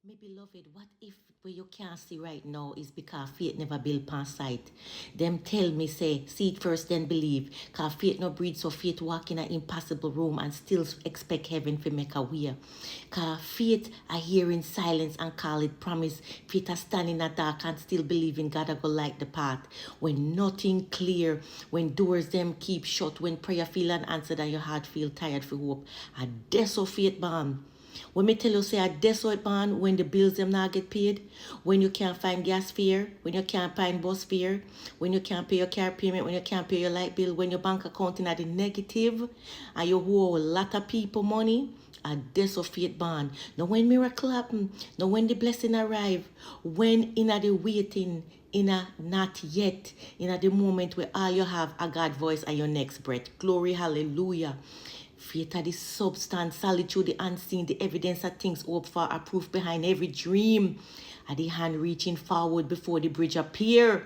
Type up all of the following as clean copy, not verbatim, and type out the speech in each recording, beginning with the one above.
Me beloved, what if what you can't see right now is because faith never built past sight? Them tell me say, see it first then believe. Cause faith no breed, so faith walk in an impossible room and still expect heaven to make a way. Cause faith I hear in silence and call it promise. Faith a stand in the dark and still believe in God I go light the path. When nothing clear, when doors them keep shut, when prayer feel unanswered and your heart feel tired for hope. A death of faith bomb. When me tell you say a desolate man when the bills them not get paid, when you can't find gas fare, when you can't find bus fare, when you can't pay your car payment, when you can't pay your light bill, when your bank account in at the negative, and you owe a lot of people money, a desolate bond. Now when miracle happen, now when the blessing arrive, when in a the waiting, in a not yet, in a the moment where all you have a God voice and your next breath. Glory, hallelujah. Faith are the substance, solitude, the unseen, the evidence of things hoped for, a proof behind every dream. Are the hand reaching forward before the bridge appear.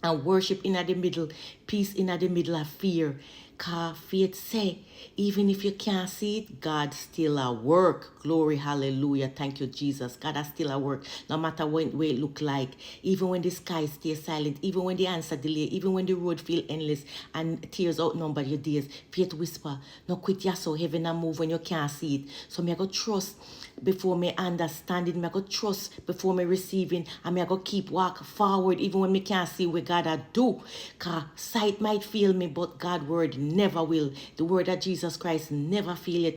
And worship in the middle, peace in the middle of fear. Cause faith say, even if you can't see it, God still at work. Glory, hallelujah. Thank you, Jesus. God is still at work. No matter what it look like. Even when the sky stays silent. Even when the answer delay. Even when the road feel endless and tears outnumber your days. Faith whisper, no quit your so heaven and move when you can't see it. So me I go trust before me understanding. Me I go trust before me receiving. And me I go keep walk forward even when me can't see what God I do. Cause sight might fail me, but God word never will. The word of Jesus Christ never fail it.